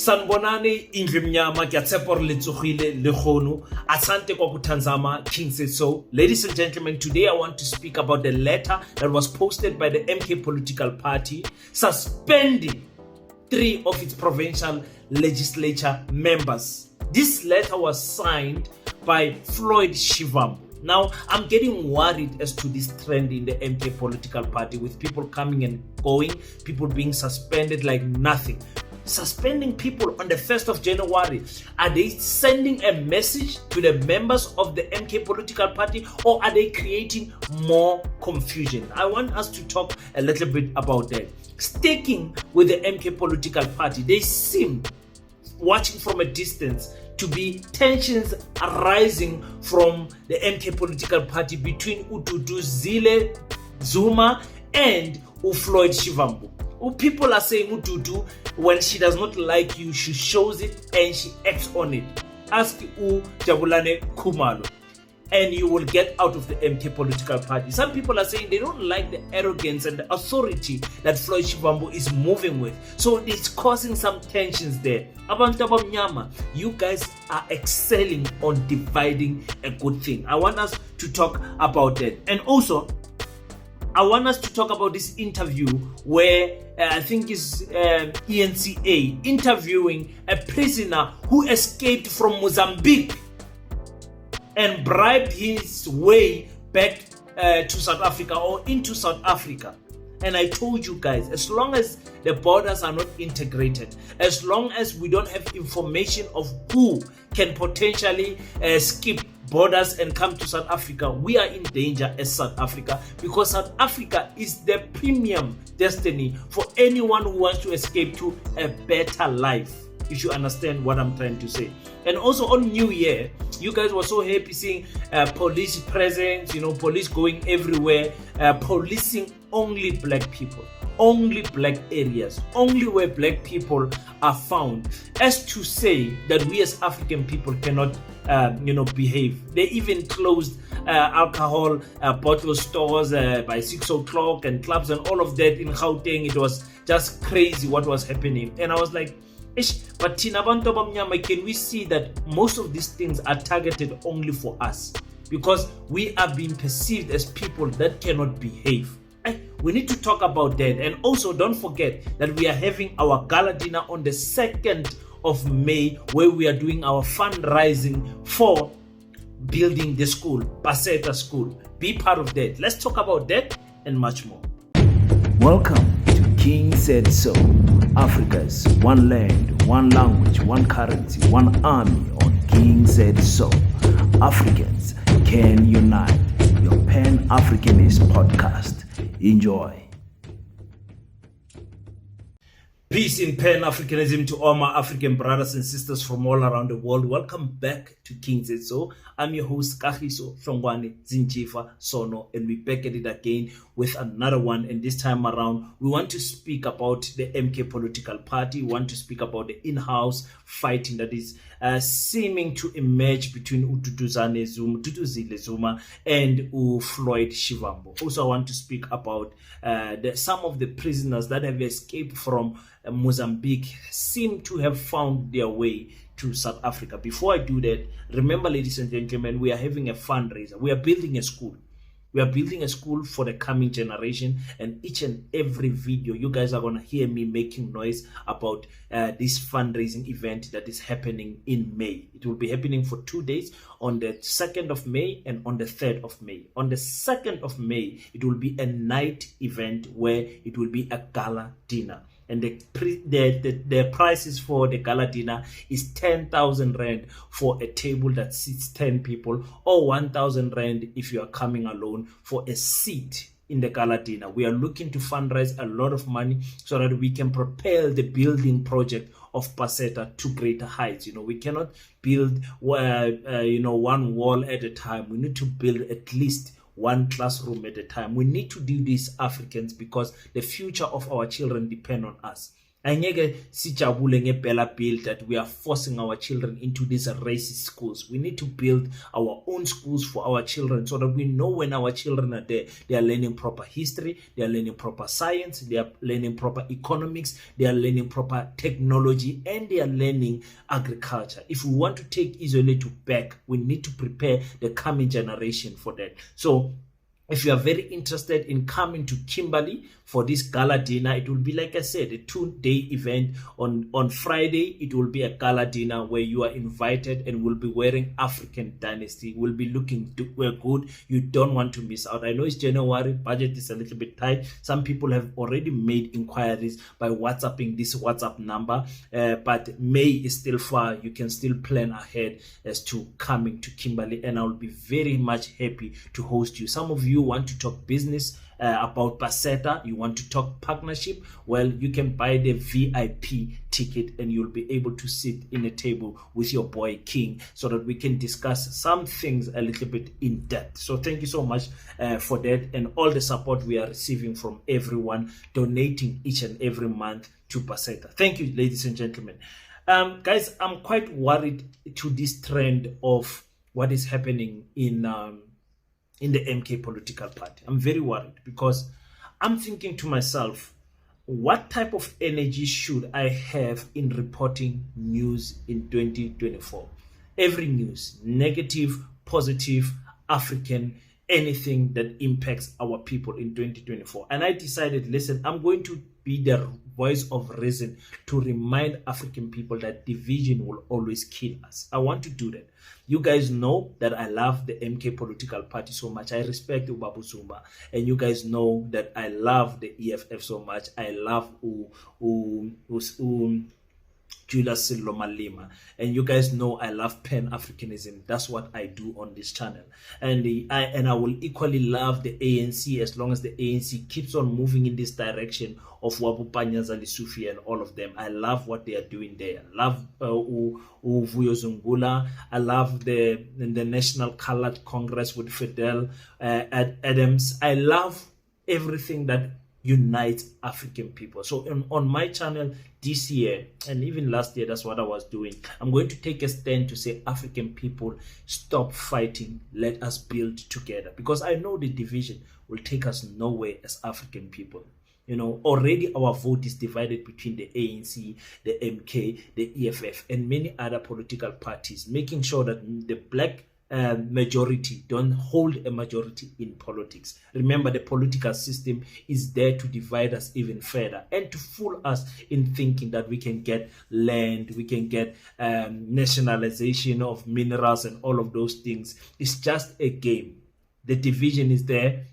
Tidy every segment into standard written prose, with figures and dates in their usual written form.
Sanbonani Indrimnyama Gatsepor Litsuhile Lehono Asante Kwakutanzama King said so. Ladies and gentlemen, today I want to speak about the letter that was posted by the MK political party suspending 3 of its provincial legislature members. This letter was signed by Floyd Shivambu. Now, I'm getting worried as to this trend in the MK political party with people coming and going, people being suspended like nothing. Suspending people on the 1st of January. Are they sending a message to the members of the MK political party, or are they creating more confusion? I want us to talk a little bit about that. Sticking with the MK political party, they seem, watching from a distance, to be tensions arising from the MK political party between Dudu, Zuma and Floyd Shivambu. People are saying Dudu, when she does not like you, she shows it and she acts on it. Ask Jabulane Kumalo and you will get out of the MK political party. Some people are saying they don't like the arrogance and the authority that Floyd Shivambu is moving with. So it's causing some tensions there. Abantu abamnyama, you guys are excelling on dividing a good thing. I want us to talk about that. And also, I want us to talk about this interview where I think is ENCA interviewing a prisoner who escaped from Mozambique and bribed his way back to South Africa or into South Africa. And I told you guys, as long as the borders are not integrated, as long as we don't have information of who can potentially skip borders and come to South Africa, we are in danger as South Africa, because South Africa is the premium destiny for anyone who wants to escape to a better life, if you understand what I'm trying to say. And also on New Year, you guys were so happy seeing police presence, police going everywhere, policing only black people, only black areas, only where black people are found, as to say that we as African people cannot behave. They even closed alcohol bottle stores by 6 o'clock and clubs and all of that in Gauteng. It was just crazy what was happening. And I was like, but can we see that most of these things are targeted only for us, because we are being perceived as people that cannot behave? We need to talk about that. And also, don't forget that we are having our gala dinner on the 2nd of May, where we are doing our fundraising for building the school, Paseta School. Be part of that. Let's talk about that and much more. Welcome to King Said So, Africa's one land, one language, one currency, one army on King Said So. Africans can unite. Your Pan-Africanist podcast. Enjoy. Peace in Pan-Africanism to all my African brothers and sisters from all around the world. Welcome back to King Said So. I'm your host, Kagiso Hlongwane Zinjifa Sono, and we're back at it again with another one. And this time around, we want to speak about the MK political party. We want to speak about the in-house fighting that is seeming to emerge between Dudu Zuma and Floyd Shivambu. Also, I want to speak about some of the prisoners that have escaped from Mozambique seem to have found their way to South Africa. Before I do that, remember, ladies and gentlemen, we are having a fundraiser. We are building a school. We are building a school for the coming generation, and each and every video, you guys are going to hear me making noise about this fundraising event that is happening in May. It will be happening for 2 days, on the 2nd of May and on the 3rd of May. On the 2nd of May, it will be a night event where it will be a gala dinner. And the prices for the gala dinner is 10,000 Rand for a table that seats 10 people, or 1,000 Rand if you are coming alone for a seat in the gala dinner. We are looking to fundraise a lot of money so that we can propel the building project of Paseta to greater heights. We cannot build one wall at a time. We need to build at least one classroom at a time. We need to do this, Africans, because the future of our children depend on us. Angeke sijabule ngempela build that we are forcing our children into these racist schools. We need to build our own schools for our children so that we know when our children are there, they are learning proper history, they are learning proper science, they are learning proper economics, they are learning proper technology, and they are learning agriculture. If we want to take Isoleto back, we need to prepare the coming generation for that. So if you are very interested in coming to Kimberley for this gala dinner, it will be, like I said, a 2-day event. On Friday, it will be a gala dinner where you are invited and will be wearing African Dynasty. Will be looking good. You don't want to miss out. I know it's January, budget is a little bit tight. Some people have already made inquiries by WhatsApping this WhatsApp number, but May is still far. You can still plan ahead as to coming to Kimberley, and I'll be very much happy to host you. Some of you want to talk business about Paseta, you want to talk partnership, well, you can buy the VIP ticket and you'll be able to sit in a table with your boy King so that we can discuss some things a little bit in depth. So thank you so much for that and all the support we are receiving from everyone donating each and every month to Paseta. Thank you, ladies and gentlemen. Guys, I'm quite worried to this trend of what is happening in the MK political party. I'm very worried because I'm thinking to myself, what type of energy should I have in reporting news in 2024? Every news, negative, positive, African, anything that impacts our people in 2024. And I decided, listen, I'm going to be the voice of reason to remind African people that division will always kill us. I want to do that. You guys know that I love the MK political party so much. I respect Ubabu Zuma. And you guys know that I love the EFF so much. I love Julius Sillomalima. And you guys know I love Pan-Africanism. That's what I do on this channel. And I will equally love the ANC as long as the ANC keeps on moving in this direction of Wabu Panyazali Sufi and all of them. I love what they are doing there. I love Vuyo Zungula. I love the National Colored Congress with Fidel Adams. I love everything that unites African people. So on my channel this year and even last year, that's what I was doing. I'm going to take a stand to say, African people, stop fighting. Let us build together, because I know the division will take us nowhere as African people. You know, already our vote is divided between the ANC, the MK, the EFF, and many other political parties, making sure that the black majority don't hold a majority in politics. Remember, the political system is there to divide us even further and to fool us in thinking that we can get land, we can get nationalization of minerals and all of those things. It's just a game. The division is there.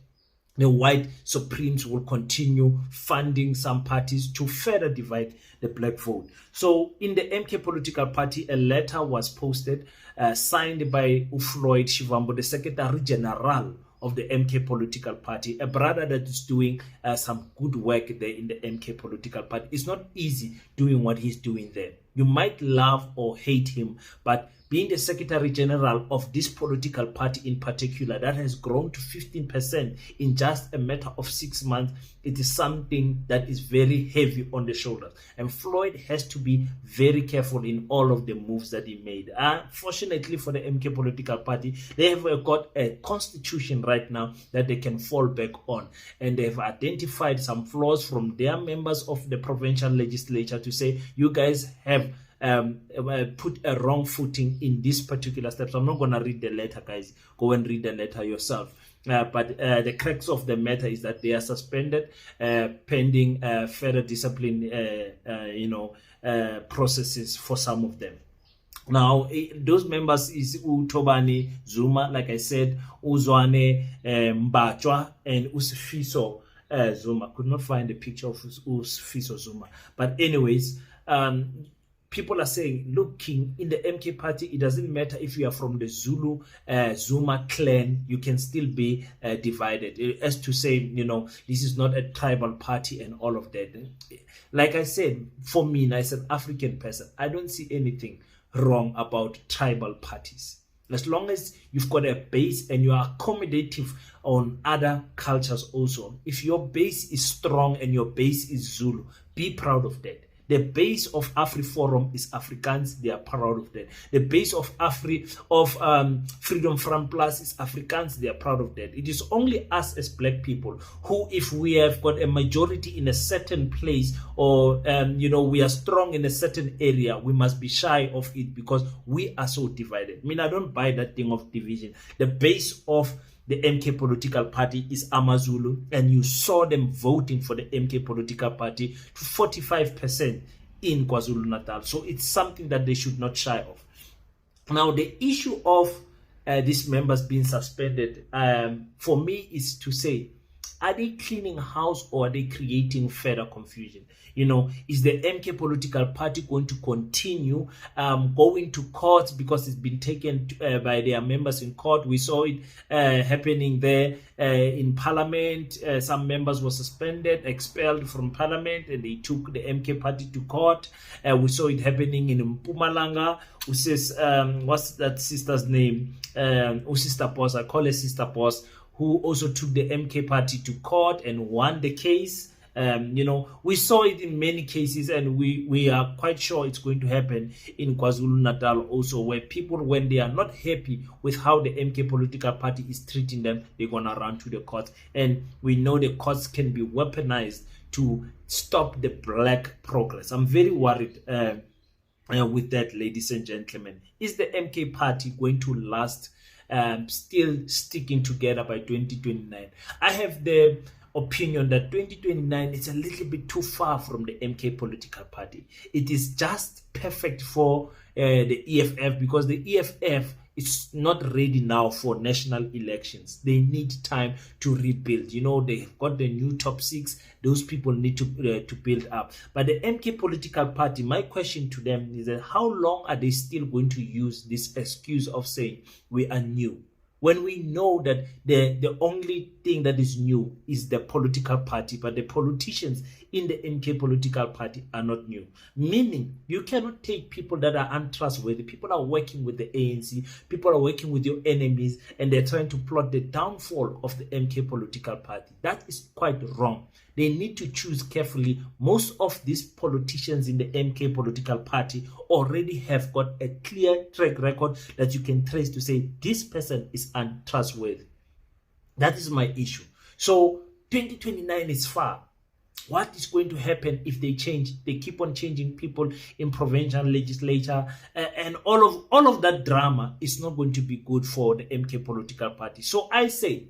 The white supremes will continue funding some parties to further divide the black vote. So in the MK political party, a letter was posted, signed by Floyd Shivambu, the Secretary General of the MK political party, a brother that is doing some good work there in the MK political party. It's not easy doing what he's doing there. You might love or hate him, but being the Secretary General of this political party in particular, that has grown to 15% in just a matter of 6 months, it is something that is very heavy on the shoulders. And Floyd has to be very careful in all of the moves that he made. Fortunately for the MK political party, they have got a constitution right now that they can fall back on. And they've identified some flaws from their members of the provincial legislature to say, you guys have put a wrong footing in this particular step. So I'm not going to read the letter, guys. Go and read the letter yourself. But the crux of the matter is that they are suspended pending further discipline processes for some of them. Now, those members is Utobani, Zuma, like I said, Uzwane, Mbachwa, and Usifiso Zuma. Could not find a picture of Usifiso Zuma. But anyways, people are saying, look, King, in the MK party, it doesn't matter if you are from the Zulu, Zuma clan, you can still be divided. As to say, you know, this is not a tribal party and all of that. Like I said, for me, as an African person, I don't see anything wrong about tribal parties. As long as you've got a base and you are accommodative on other cultures also. If your base is strong and your base is Zulu, be proud of that. The base of AfriForum is Afrikaans. They are proud of that. The base of Freedom Front Plus is Afrikaans. They are proud of that. It is only us as black people who, if we have got a majority in a certain place, or we are strong in a certain area, we must be shy of it because we are so divided. I mean, I don't buy that thing of division. The base of the MK political party is AmaZulu, and you saw them voting for the MK political party to 45% in KwaZulu-Natal. So it's something that they should not shy of. Now, the issue of these members being suspended, for me, is to say, are they cleaning house or are they creating further confusion? Is the MK political party going to continue going to court because it's been taken by their members in court? We saw it happening there in parliament. Some members were suspended, expelled from parliament, and they took the MK party to court. We saw it happening in Mpumalanga. Who says, what's that sister's name? Sister Boss, I call her Sister Boss, who also took the MK party to court and won the case. We saw it in many cases, and we are quite sure it's going to happen in KwaZulu-Natal also, where people, when they are not happy with how the MK political party is treating them, they're going to run to the courts. And we know the courts can be weaponized to stop the black progress. I'm very worried with that, ladies and gentlemen. Is the MK party going to last, still sticking together by 2029? I have the opinion that 2029 is a little bit too far from the MK political party. It is just perfect for the EFF, because the EFF is not ready now for national elections. They need time to rebuild. They've got the new top six. Those people need to build up. But the MK political party, my question to them is that how long are they still going to use this excuse of saying we are new, when we know that the only thing that is new is the political party, but the politicians in the MK political party are not new? Meaning, you cannot take people that are untrustworthy. People are working with the ANC, people are working with your enemies, and they're trying to plot the downfall of the MK political party. That is quite wrong. They need to choose carefully. Most of these politicians in the MK political party already have got a clear track record that you can trace to say this person is untrustworthy. That is my issue. So 2029 is far. What is going to happen if they change? They keep on changing people in provincial legislature, and all of that drama is not going to be good for the MK political party. So I say,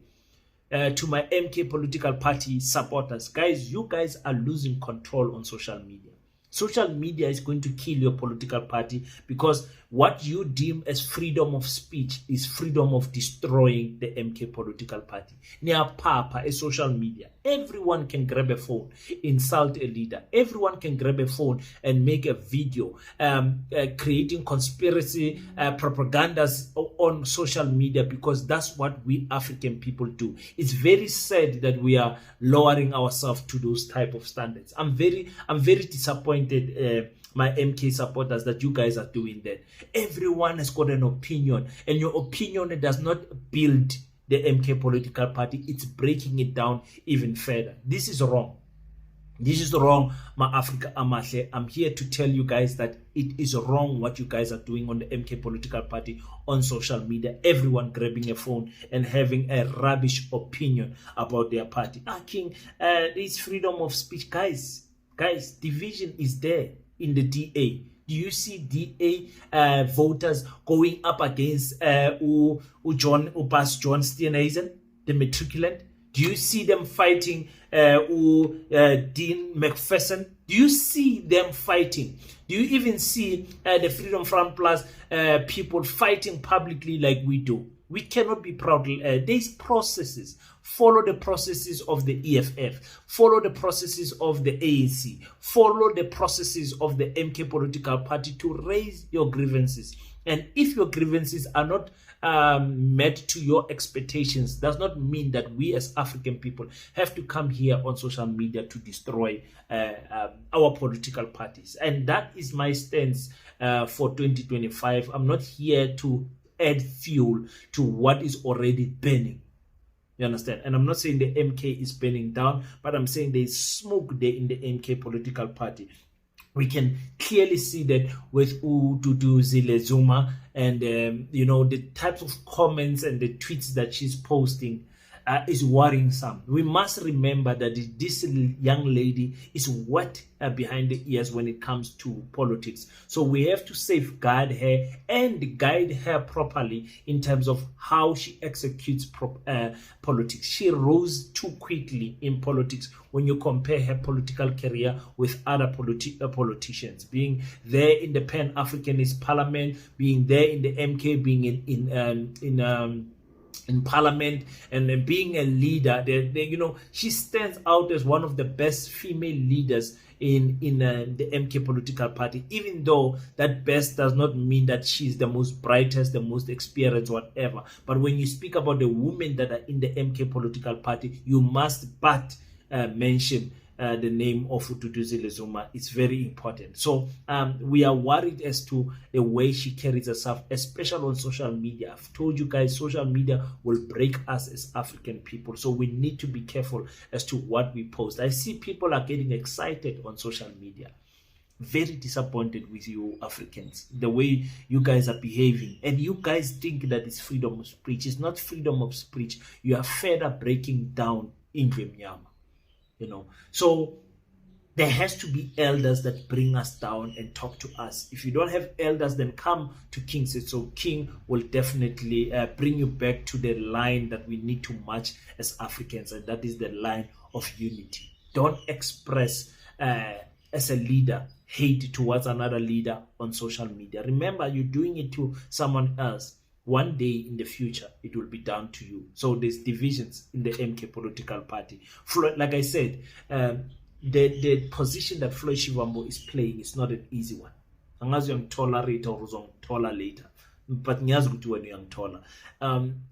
to my MK political party supporters, guys, you guys are losing control on social media. Social media is going to kill your political party, because what you deem as freedom of speech is freedom of destroying the MK political party. Near Papa is social media. Everyone can grab a phone, insult a leader. Everyone can grab a phone and make a video, creating conspiracy propagandas on social media, because that's what we African people do. It's very sad that we are lowering ourselves to those type of standards. I'm very disappointed, my MK supporters, that you guys are doing that. Everyone has got an opinion, and your opinion does not build the MK political party. It's breaking it down even further. This is wrong. This is wrong, my Africa Amahle. I'm here to tell you guys that it is wrong what you guys are doing on the MK political party on social media. Everyone grabbing a phone and having a rubbish opinion about their party. King, there's freedom of speech. Guys, division is there in the DA. Do you see DA voters going up against John Steenhuisen, the matriculant? Do you see them fighting Dean McPherson? Do you see them fighting? Do you even see the Freedom Front Plus people fighting publicly like we do? We cannot be proud. There's processes. Follow the processes of the EFF. Follow the processes of the ANC. Follow the processes of the MK political party to raise your grievances. And if your grievances are not met to your expectations, does not mean that we as African people have to come here on social media to destroy our political parties. And that is my stance for 2025. I'm not here to add fuel to what is already burning. You understand? And I'm not saying the MK is burning down, but I'm saying there's smoke there in the MK political party. We can clearly see that with Dudu Zuma and the types of comments and the tweets that she's posting is worrying some. We must remember that this young lady is wet behind the ears when it comes to politics. So we have to safeguard her and guide her properly in terms of how she executes politics. She rose too quickly in politics when you compare her political career with other politicians, being there in the Pan-Africanist Parliament, being there in the MK, being in parliament, and being a leader. She stands out as one of the best female leaders in the MK political party, even though that best does not mean that she's the most brightest, the most experienced, whatever. But when you speak about the women that are in the MK political party, you must mention the name of Dudu Zuma. It's very important. So we are worried as to the way she carries herself, especially on social media. I've told you guys, social media will break us as African people. So we need to be careful as to what we post. I see people are getting excited on social media. Very disappointed with you Africans, the way you guys are behaving. And you guys think that it's freedom of speech. It's not freedom of speech. You are further breaking down Indremnyama. So there has to be elders that bring us down and talk to us. If you don't have elders, then come to King said so. King will definitely bring you back to the line that we need to march as Africans, and that is the line of unity. Don't express as a leader hate towards another leader on social media. Remember, you're doing it to someone else. One day in the future, it will be down to you. So there's divisions in the MK political party. Floyd, like I said, the position that Floyd Shivambu is playing is not an easy one. Angazi yang tolerate or toler later. But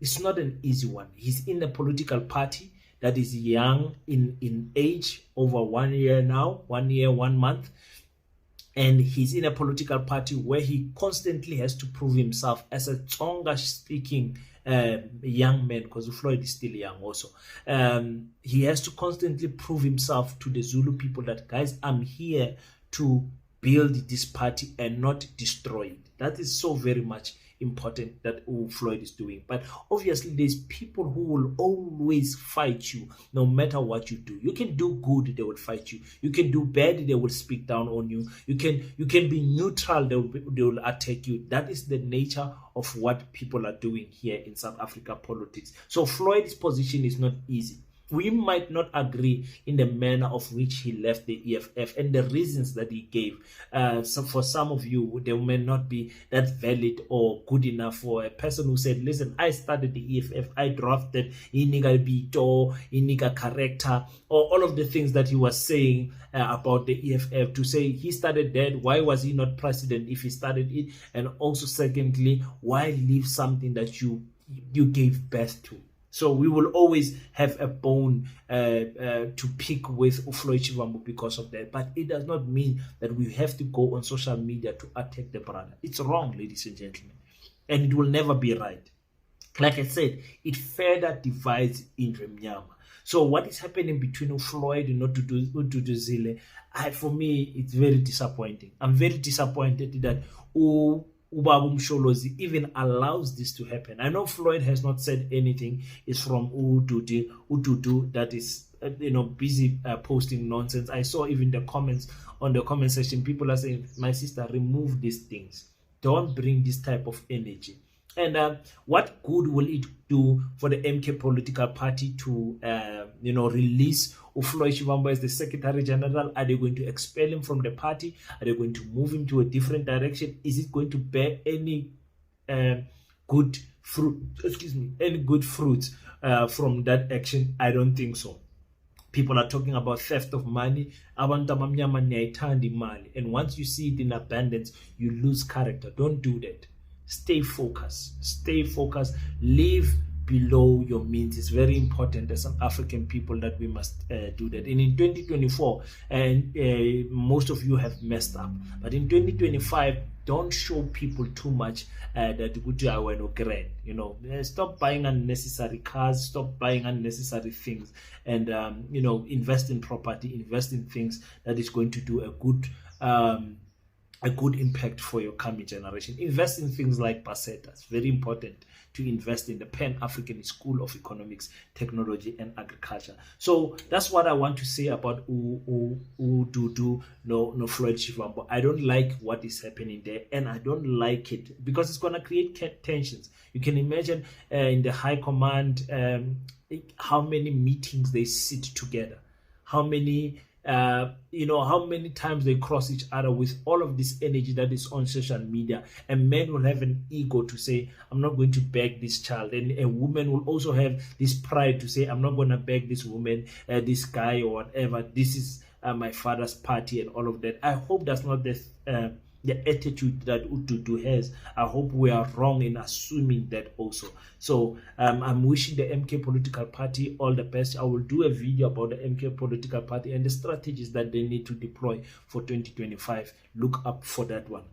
it's not an easy one. He's in a political party that is young in age, over 1 year now, 1 year, 1 month. And he's in a political party where he constantly has to prove himself as a Tonga-speaking young man, because Floyd is still young also. He has to constantly prove himself to the Zulu people that, guys, I'm here to build this party and not destroy it. That is so very much important that Floyd is doing. But obviously there's people who will always fight you no matter what you do. You can do good, they will fight you. You can do bad, they will speak down on you. You can be neutral, they will attack you. That is the nature of what people are doing here in South Africa politics. So Floyd's position is not easy. We might not agree in the manner of which he left the EFF and the reasons that he gave. So for some of you, they may not be that valid or good enough for a person who said, listen, I started the EFF, I drafted iniga bito, iniga character, or all of the things that he was saying about the EFF, to say he started that, why was he not president if he started it? And also secondly, why leave something that you gave birth to? So we will always have a bone to pick with Floyd Shivambu because of that. But it does not mean that we have to go on social media to attack the brother. It's wrong, ladies and gentlemen. And it will never be right. Like I said, it further divides Indremnyama. So what is happening between Floyd and Dudu Zile, for me, it's very disappointing. I'm very disappointed that Ubabu Msholozi even allows this to happen. I know Floyd has not said anything. It's from Dudu that is busy posting nonsense. I saw even the comments on the comment section. People are saying, my sister, remove these things. Don't bring this type of energy. And what good will it do for the MK political party to release Floyd Shivambu as the Secretary General? Are they going to expel him from the party? Are they going to move him to a different direction? Is it going to bear any good fruit? Any good fruits from that action? I don't think so. People are talking about theft of money. And once you see it in abundance, you lose character. Don't do that. Stay focused. Stay focused. Live below your means. It's very important as an African people that we must do that. And in 2024, and most of you have messed up, but in 2025, don't show people too much that stop buying unnecessary cars, stop buying unnecessary things, and invest in property, invest in things that is going to do a good a good impact for your coming generation. Invest in things like Baseta. It's very important to invest in the Pan-African School of Economics, Technology and Agriculture. So that's what I want to say about Dudu, no Floyd Shivambu. I don't like what is happening there, and I don't like it because it's going to create tensions. You can imagine in the high command how many meetings they sit together, how many how many times they cross each other with all of this energy that is on social media. A man will have an ego to say, I'm not going to beg this child. And a woman will also have this pride to say, I'm not going to beg this woman, this guy or whatever. This is my father's party and all of that. I hope that's not the attitude that Dudu has. I hope we are wrong in assuming that also. So I'm wishing the MK political party all the best. I will do a video about the MK political party and the strategies that they need to deploy for 2025. Look up for that one.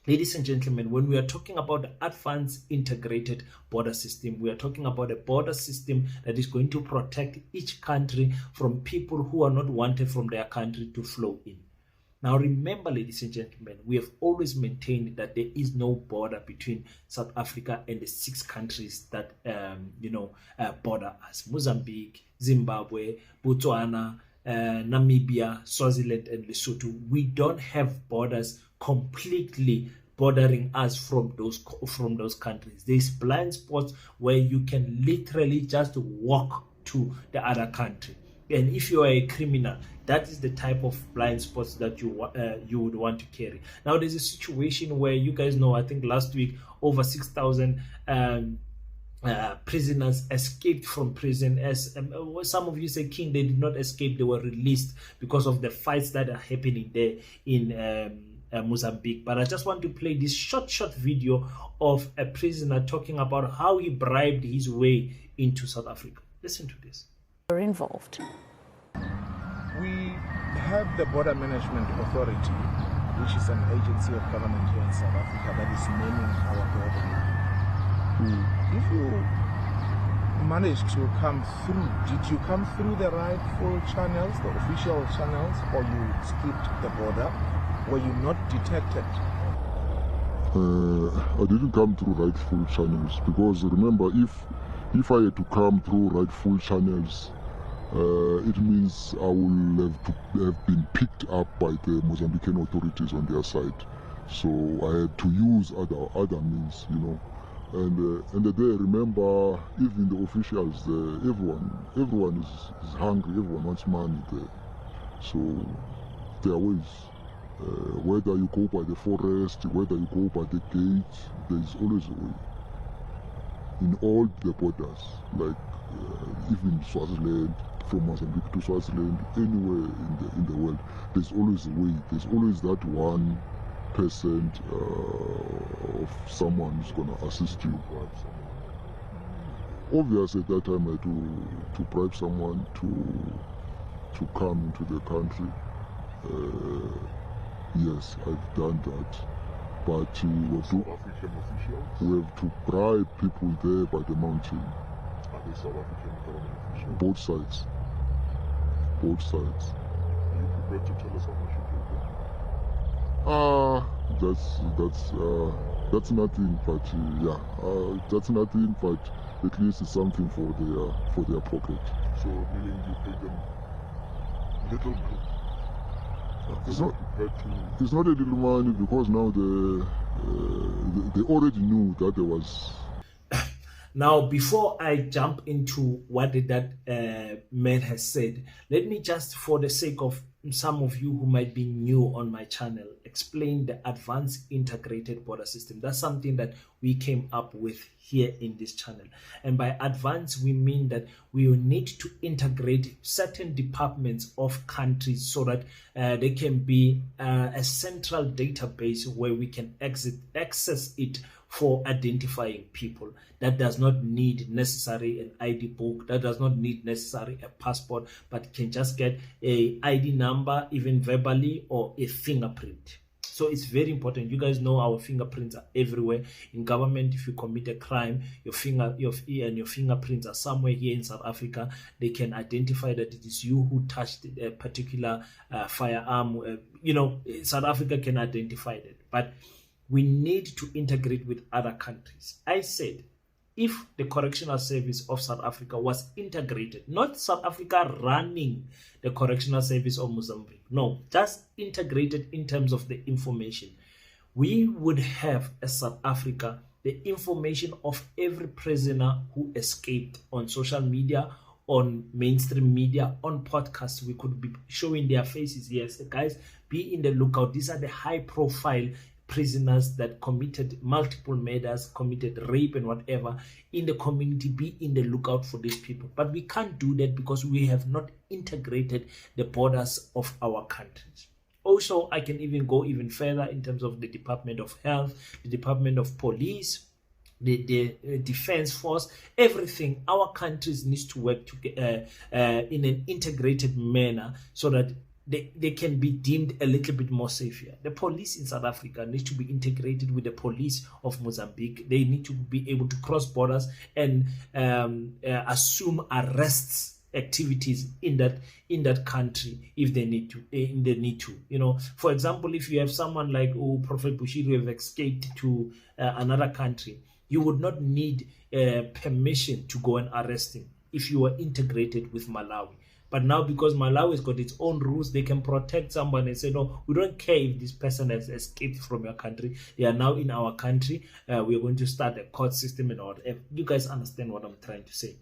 Ladies and gentlemen, when we are talking about the advanced integrated border system, we are talking about a border system that is going to protect each country from people who are not wanted from their country to flow in. Now, remember, ladies and gentlemen, we have always maintained that there is no border between South Africa and the 6 countries that, border us. Mozambique, Zimbabwe, Botswana, Namibia, Swaziland, and Lesotho. We don't have borders completely bordering us from those countries. There's blind spots where you can literally just walk to the other country. And if you are a criminal, that is the type of blind spots that you would want to carry. Now, there's a situation where you guys know, I think last week, over 6,000 prisoners escaped from prison. As some of you say, King, they did not escape, they were released because of the fights that are happening there in Mozambique. But I just want to play this short video of a prisoner talking about how he bribed his way into South Africa. Listen to this. Involved. We have the Border Management Authority, which is an agency of government here in South Africa that is manning our border. If you managed to come through, did you come through the rightful channels, the official channels, or you skipped the border? Were you not detected? I didn't come through rightful channels because remember, if I had to come through rightful channels, it means I will have been picked up by the Mozambican authorities on their side. So I had to use other means, And there, remember, even the officials there, everyone is hungry, everyone wants money there. So there are ways. Whether you go by the forest, whether you go by the gate, there is always a way. In all the borders, like even Swaziland, from Mozambique to Swaziland, anywhere in the world, there's always a way. There's always that 1% of someone who's going to assist you. Obviously, at that time I had to bribe someone to come into the country. Yes, I've done that. But we have to bribe people there by the mountain. Are they South African government officials? Both sides. Both sides. Are you prepared to tell us how much you gave them? That's nothing, but that's nothing, but at least it's something for their pocket. So meaning you paid them little money? It's not a little money because now they already knew that there was. Now, before I jump into what that man has said, let me just, for the sake of some of you who might be new on my channel, explain the advanced integrated border system. That's something that we came up with here in this channel. And by advanced, we mean that we will need to integrate certain departments of countries so that there can be a central database where we can access it for identifying people. That does not need necessary an ID book, that does not need necessary a passport, but can just get a ID number, even verbally, or a fingerprint. So it's very important. You guys know our fingerprints are everywhere. In government, if you commit a crime, your fingerprints are somewhere here in South Africa. They can identify that it is you who touched a particular firearm. South Africa can identify that. But we need to integrate with other countries. I said, if the Correctional Service of South Africa was integrated, not South Africa running the Correctional Service of Mozambique, no, just integrated in terms of the information, we would have as South Africa the information of every prisoner who escaped on social media, on mainstream media, on podcasts. We could be showing their faces. Yes, guys, be in the lookout. These are the high profile prisoners that committed multiple murders, committed rape and whatever in the community. Be in the lookout for these people. But we can't do that because we have not integrated the borders of our countries. Also, I can even go even further in terms of the Department of Health, the Department of Police, the Defense Force, everything. Our countries needs to work together in an integrated manner so that they can be deemed a little bit more safer. The police in South Africa needs to be integrated with the police of Mozambique. They need to be able to cross borders and assume arrests activities in that country if they need to. For example, if you have someone like Prophet Bushiri who have escaped to another country, you would not need permission to go and arrest him if you were integrated with Malawi. But now, because Malawi has got its own rules, they can protect someone and say, no, we don't care if this person has escaped from your country. They are now in our country. We are going to start a court system and all. You guys understand what I'm trying to say.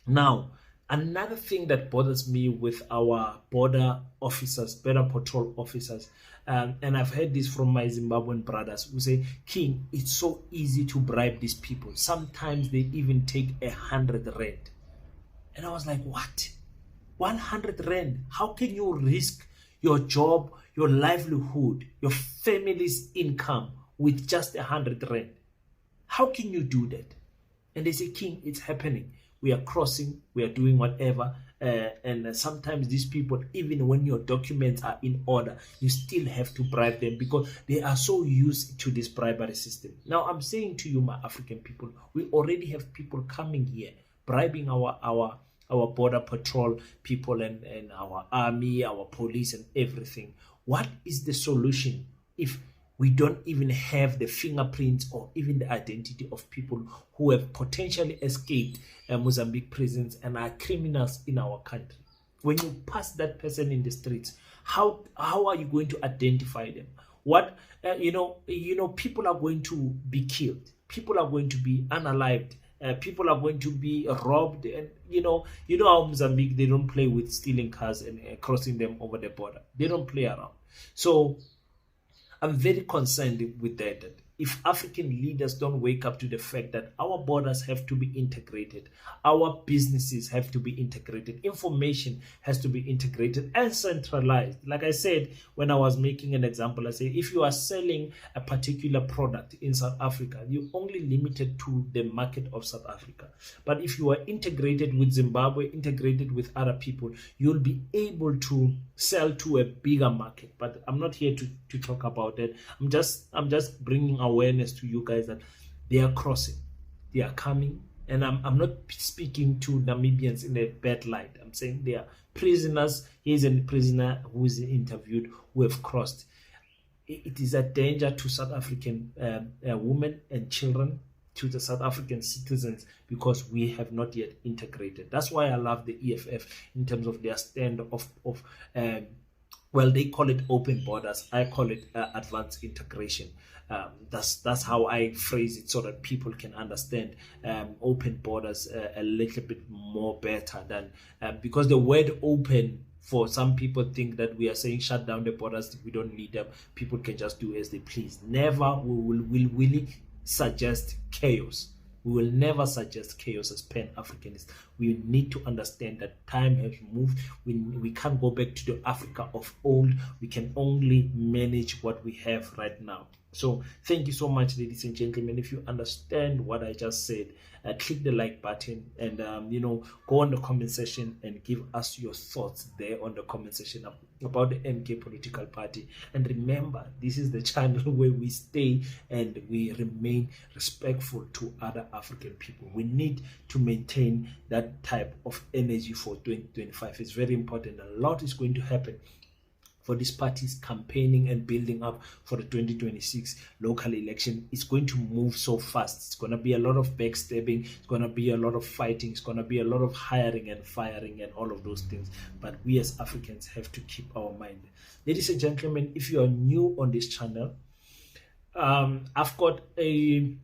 Now, another thing that bothers me with our border officers, border patrol officers, and I've heard this from my Zimbabwean brothers who say, King, it's so easy to bribe these people. Sometimes they even take 100 rand. And I was like, what? 100 rand? How can you risk your job, your livelihood, your family's income with just 100 rand? How can you do that? And they say, King, it's happening. We are crossing, we are doing whatever. And sometimes these people, even when your documents are in order, you still have to bribe them because they are so used to this bribery system. Now, I'm saying to you, my African people, we already have people coming here, bribing our border patrol people and our army, our police and everything. What is the solution if we don't even have the fingerprints or even the identity of people who have potentially escaped Mozambique prisons and are criminals in our country? When you pass that person in the streets, how are you going to identify them? What people are going to be killed. People are going to be unalived. People are going to be robbed, and you know how Mozambique, they don't play with stealing cars and crossing them over the border. They don't play around. So I'm very concerned with that. If African leaders don't wake up to the fact that our borders have to be integrated, our businesses have to be integrated, information has to be integrated and centralized. Like I said, when I was making an example, I say if you are selling a particular product in South Africa, you're only limited to the market of South Africa. But if you are integrated with Zimbabwe, integrated with other people, you'll be able to sell to a bigger market. But I'm not here to talk about that. I'm just bringing awareness to you guys that they are crossing, they are coming, and I'm not speaking to Namibians in a bad light. I'm saying they are prisoners. Here's a prisoner who is interviewed who have crossed. It is a danger to South African women and children, to the South African citizens, because we have not yet integrated. That's why I love the EFF in terms of their stand of they call it open borders. I call it advanced integration. That's how I phrase it so that people can understand open borders a little bit more better than because the word open, for some people think that we are saying shut down the borders, we don't need them, people can just do as they please. Never will really suggest chaos. We will never suggest chaos as Pan-Africanists. We need to understand that time has moved. We can't go back to the Africa of old. We can only manage what we have right now. So thank you so much, ladies and gentlemen. If you understand what I just said, click the like button and go on the comment section and give us your thoughts there on the comment section about the MK political party. And remember, this is the channel where we stay and we remain respectful to other African people. We need to maintain that type of energy for 2025. It's very important. A lot is going to happen for these parties campaigning and building up for the 2026 local election. It's going to move so fast. It's going to be a lot of backstabbing. It's going to be a lot of fighting. It's going to be a lot of hiring and firing and all of those things. But we as Africans have to keep our mind. Ladies and gentlemen, if you are new on this channel, I've got a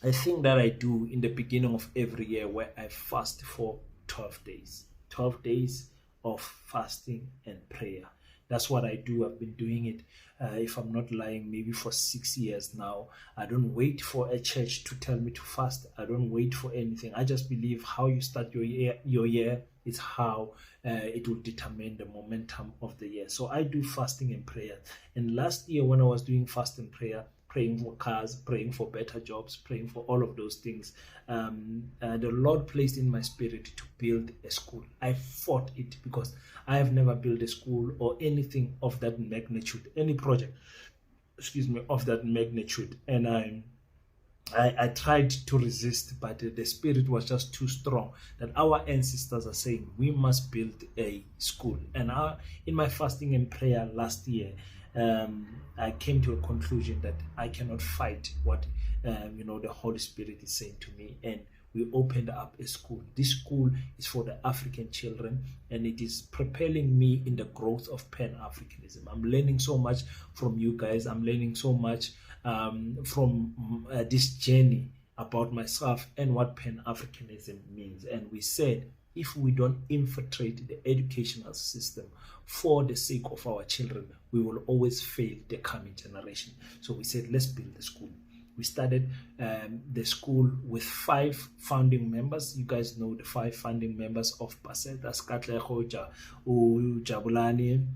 thing that I do in the beginning of every year where I fast for 12 days. 12 days of fasting and prayer. That's what I do. I've been doing it, if I'm not lying, maybe for 6 years now. I don't wait for a church to tell me to fast. I don't wait for anything. I just believe how you start your year is how it will determine the momentum of the year. So I do fasting and prayer. And last year when I was doing fast and prayer, praying for cars, praying for better jobs, praying for all of those things, the Lord placed in my spirit to build a school. I fought it because I have never built a school or anything of that magnitude, any project, of that magnitude. And I tried to resist, but the spirit was just too strong that our ancestors are saying we must build a school. And in my fasting and prayer last year, I came to a conclusion that I cannot fight what the Holy Spirit is saying to me, and we opened up a school. This school is for the African children, and it is propelling me in the growth of Pan-Africanism. I'm learning so much from you guys. I'm learning so much from this journey about myself and what Pan-Africanism means. And we said, if we don't infiltrate the educational system for the sake of our children, we will always fail the coming generation. So we said, let's build the school. We started the school with 5 founding members. You guys know the 5 founding members of PASET. That's Katlego, Jabulane,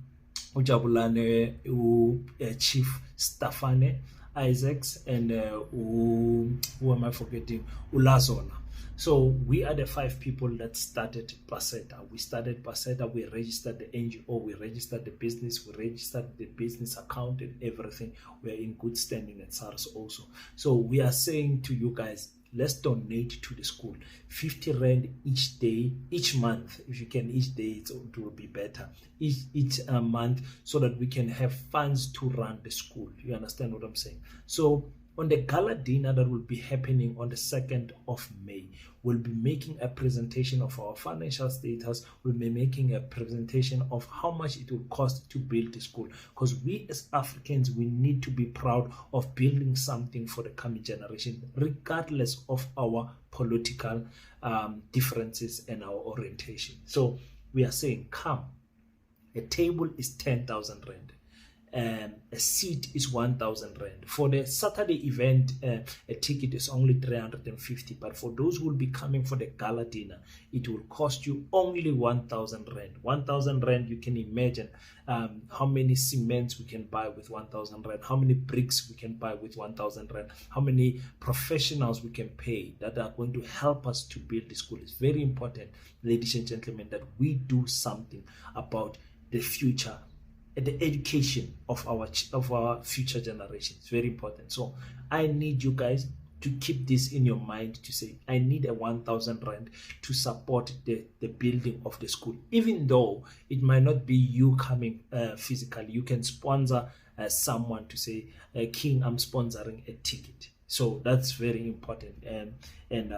Chief Stafane, Isaacs, and who am I forgetting? Ulazona. So we are the 5 people that started Paseta. We started Paseta, we registered the NGO, we registered the business, we registered the business account and everything. We are in good standing at SARS also. So we are saying to you guys, let's donate to the school. 50 Rand each day, each month. If you can, each day it will be better. Each month, so that we can have funds to run the school. You understand what I'm saying? So on the gala dinner that will be happening on the 2nd of May, we'll be making a presentation of our financial status. We'll be making a presentation of how much it will cost to build the school. Because we as Africans, we need to be proud of building something for the coming generation, regardless of our political differences and our orientation. So we are saying, come, a table is 10,000 Rand. A seat is 1,000 Rand. For the Saturday event, a ticket is only 350, but for those who will be coming for the gala dinner, it will cost you only 1,000 Rand. 1,000 Rand, you can imagine how many cements we can buy with 1,000 Rand, how many bricks we can buy with 1,000 Rand, how many professionals we can pay that are going to help us to build the school. It's very important, ladies and gentlemen, that we do something about the future, the education of our future generations. It's very important. So I need you guys to keep this in your mind, to say, I need a 1,000 Rand to support the building of the school. Even though it might not be you coming physically, you can sponsor someone to say, King, I'm sponsoring a ticket. So that's very important. And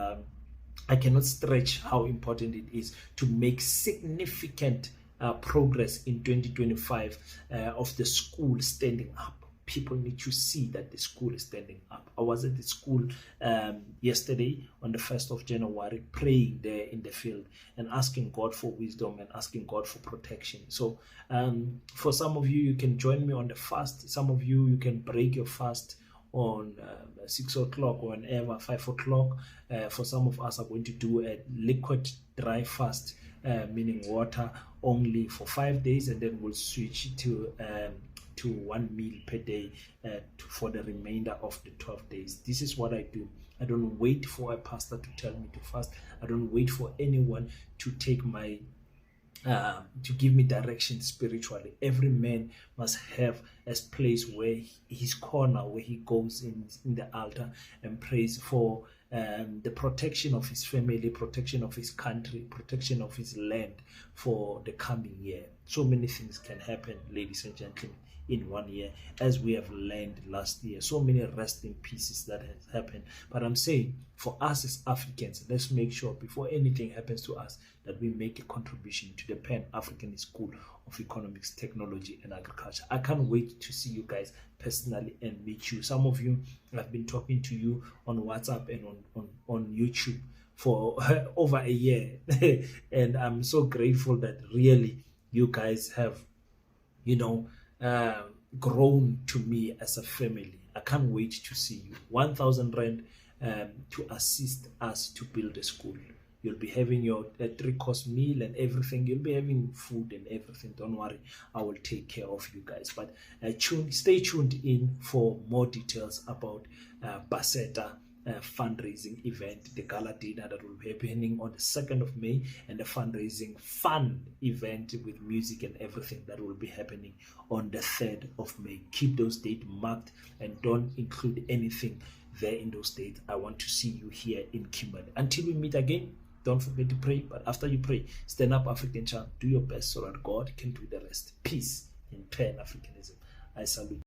I cannot stretch how important it is to make significant progress in 2025 of the school standing up. People need to see that the school is standing up. I was at the school yesterday on the 1st of January, praying there in the field and asking God for wisdom and asking God for protection. So for some of you, you can join me on the fast. Some of you, you can break your fast on 6 o'clock or whenever, 5 o'clock. For some of us are going to do a liquid dry fast, meaning water only, for 5 days, and then we'll switch to to 1 meal per day for the remainder of the 12 days. This is what I do. I don't wait for a pastor to tell me to fast. I don't wait for anyone to take my to give me direction spiritually. Every man must have a place where his corner, where he goes in the altar and prays for the protection of his family, protection of his country, protection of his land for the coming year. So many things can happen, ladies and gentlemen, in 1 year, as we have learned last year. So many resting pieces that has happened. But I'm saying, for us as Africans, let's make sure before anything happens to us that we make a contribution to the Pan-African School of Economics, Technology and Agriculture. I can't wait to see you guys personally and meet you. Some of you, I've been talking to you on WhatsApp and on YouTube for over a year. And I'm so grateful that really you guys have, grown to me as a family. I can't wait to see you. 1,000 Rand to assist us to build a school. You'll be having your 3-course meal and everything. You'll be having food and everything. Don't worry, I will take care of you guys. But stay tuned in for more details about Baseta fundraising event, the gala dinner that will be happening on the 2nd of May, and the fundraising fun event with music and everything that will be happening on the 3rd of May. Keep those dates marked and don't include anything there in those dates. I want to see you here in Kimberley. Until we meet again, don't forget to pray. But after you pray, stand up, African child. Do your best so that God can do the rest. Peace in Pan-Africanism. I salute you.